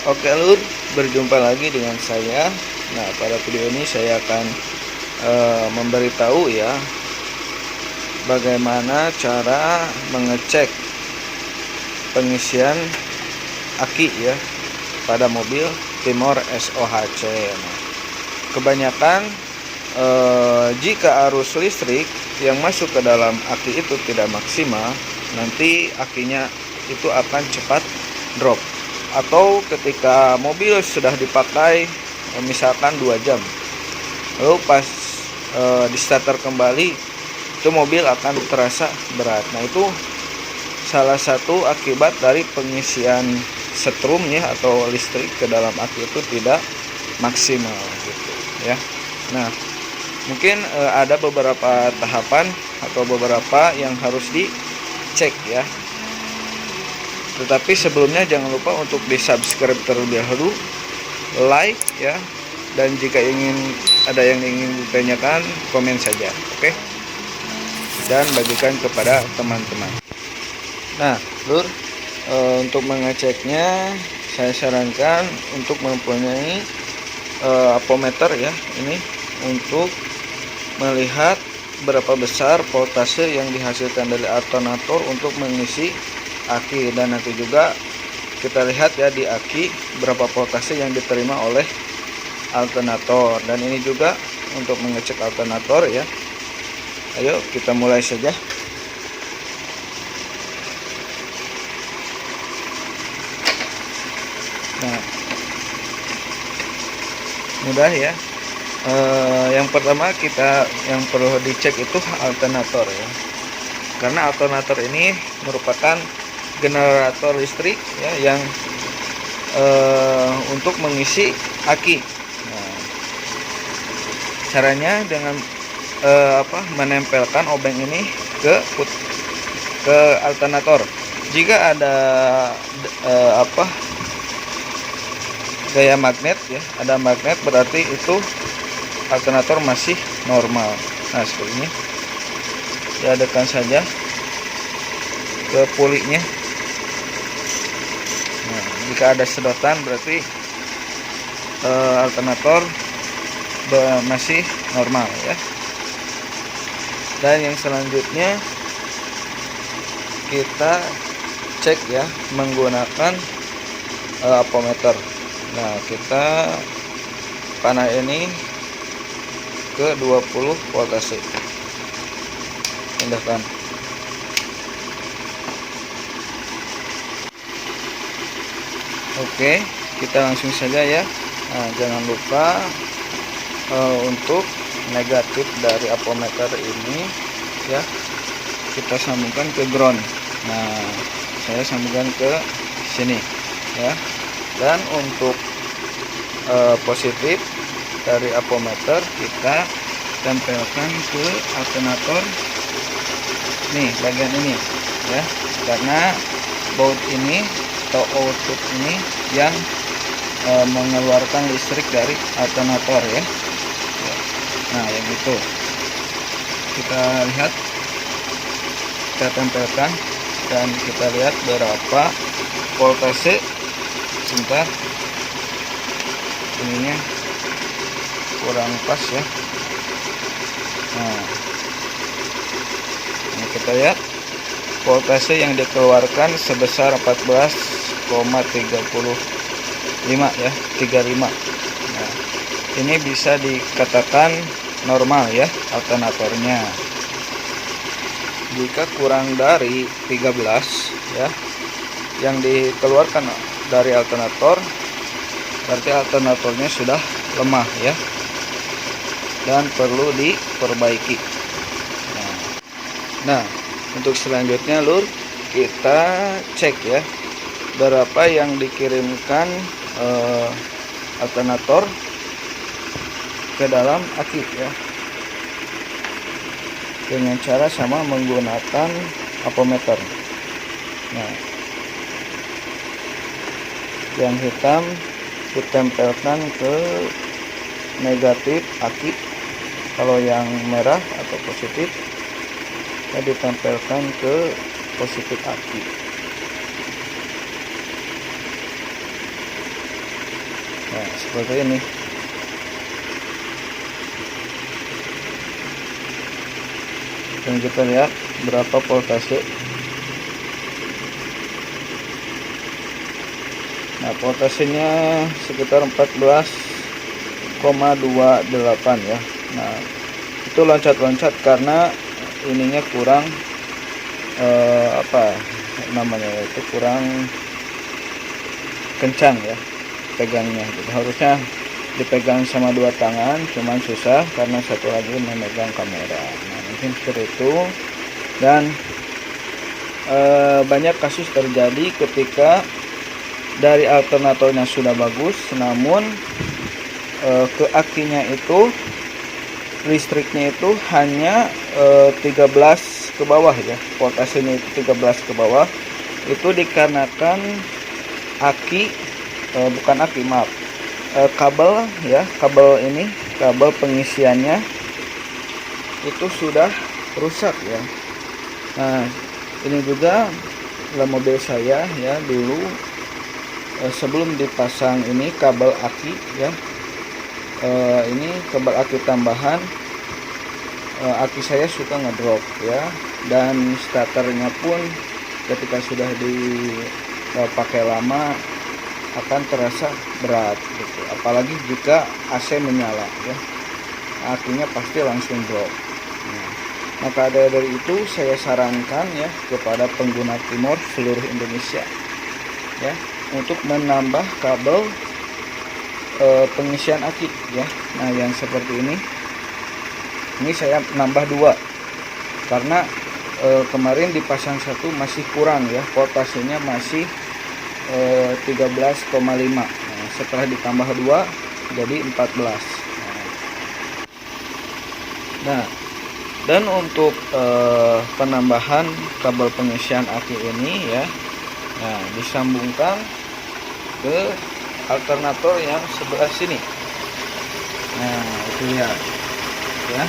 Oke lur, berjumpa lagi dengan saya. Nah, pada video ini saya akan memberitahu ya bagaimana cara mengecek pengisian aki ya pada mobil Timor SOHC. Nah, kebanyakan jika arus listrik yang masuk ke dalam aki itu tidak maksimal, nanti akinya itu akan cepat drop. Atau ketika mobil sudah dipakai misalkan 2 jam, lalu pas di starter kembali, itu mobil akan terasa berat. Nah, itu salah satu akibat dari pengisian setrumnya atau listrik ke dalam aki itu tidak maksimal gitu ya. Nah, mungkin ada beberapa tahapan atau beberapa yang harus dicek ya. Tetapi sebelumnya jangan lupa untuk di subscribe terlebih dahulu, like ya, dan jika ada yang ingin ditanyakan, komen saja, oke? Dan bagikan kepada teman-teman. Nah lur, untuk mengeceknya saya sarankan untuk mempunyai apometer ya, ini untuk melihat berapa besar voltase yang dihasilkan dari alternator untuk mengisi aki, dan nanti juga kita lihat ya di aki berapa voltase yang diterima oleh alternator. Dan ini juga untuk mengecek alternator ya. Ayo kita mulai saja. Nah, mudah ya. Yang pertama yang perlu dicek itu alternator ya, karena alternator ini merupakan generator listrik ya yang untuk mengisi aki. Nah, caranya dengan menempelkan obeng ini ke alternator. Jika ada gaya magnet ya, ada magnet, berarti itu alternator masih normal. Nah, seperti ini diadakan saja ke pulinya. Nah, jika ada sedotan berarti alternator masih normal ya. Dan yang selanjutnya kita cek ya menggunakan apometer. Nah, kita panah ini ke 20 voltase. Pindahkan. Oke, kita langsung saja ya. Nah, jangan lupa untuk negatif dari apometer ini ya, kita sambungkan ke ground. Nah, saya sambungkan ke sini ya. Dan untuk positif dari apometer kita tempelkan ke alternator nih, bagian ini ya, karena baut ini atau output ini yang mengeluarkan listrik dari alternator ya. Nah, yang itu kita lihat, kita tempelkan dan kita lihat berapa voltase. Sebentar, ininya kurang pas ya. Nah, kita lihat voltase yang dikeluarkan sebesar 14,35 ya, 35. Nah, ini bisa dikatakan normal ya alternatornya. Jika kurang dari 13 ya yang dikeluarkan dari alternator, berarti alternatornya sudah lemah ya dan perlu diperbaiki. Nah, untuk selanjutnya lur, kita cek ya berapa yang dikirimkan alternator ke dalam aki ya, dengan cara sama menggunakan apometer. Nah, yang hitam ditempelkan ke negatif aki, kalau yang merah atau positif ditempelkan ke positif aki. Nah, seperti ini. Dan kita lihat berapa voltase. Nah, voltasenya sekitar 14,28 ya. Nah, itu loncat-loncat karena ininya kurang apa namanya itu, kurang kencang ya pegangnya gitu. Harusnya dipegang sama dua tangan, cuman susah karena satu lagi memegang kamera. Nah, mungkin seperti itu. Dan banyak kasus terjadi ketika dari alternatornya sudah bagus, namun ke akinya itu listriknya itu hanya 13 ke bawah ya, voltasenya itu 13 ke bawah. Itu dikarenakan aki bukan aki, maaf, kabel ya, kabel ini, kabel pengisiannya itu sudah rusak ya. Nah, ini juga dalam mobil saya ya, dulu sebelum dipasang ini kabel aki ya, ini kabel aki tambahan, aki saya suka ngedrop ya, dan starternya pun ketika sudah dipakai lama akan terasa berat gitu. Apalagi jika AC menyala ya, akinya pasti langsung drop. Nah, maka dari itu saya sarankan ya kepada pengguna Timor seluruh Indonesia ya, untuk menambah kabel pengisian aki ya. Nah, yang seperti ini saya nambah 2 karena kemarin dipasang satu masih kurang ya, voltasenya masih 13,5. Nah, setelah ditambah 2 jadi 14. Nah, dan untuk penambahan kabel pengisian aki ini ya, nah disambungkan ke alternator yang sebelah sini. Nah, itu lihat ya.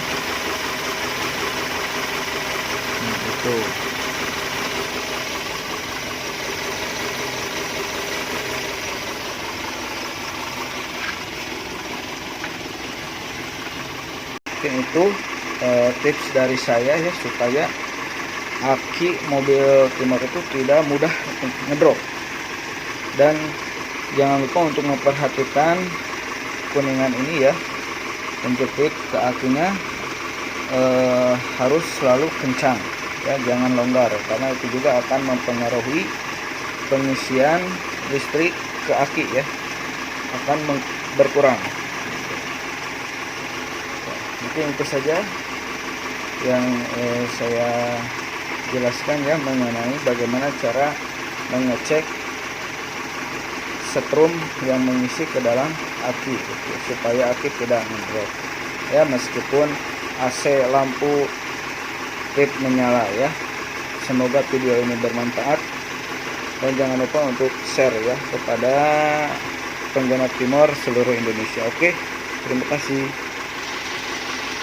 Nah, itu. Mungkin itu tips dari saya ya, supaya aki mobil Timor itu tidak mudah ngedrop. Dan jangan lupa untuk memperhatikan kuningan ini ya, penjepit ke akinya harus selalu kencang ya, jangan longgar, karena itu juga akan mempengaruhi pengisian listrik ke aki ya, akan berkurang. Mungkin itu saja yang saya jelaskan ya, mengenai bagaimana cara mengecek setrum yang mengisi ke dalam aki gitu, supaya aki tidak ngedrop ya, meskipun AC lampu tip menyala ya. Semoga video ini bermanfaat, dan jangan lupa untuk share ya kepada pengguna Timor seluruh Indonesia. Oke, terima kasih.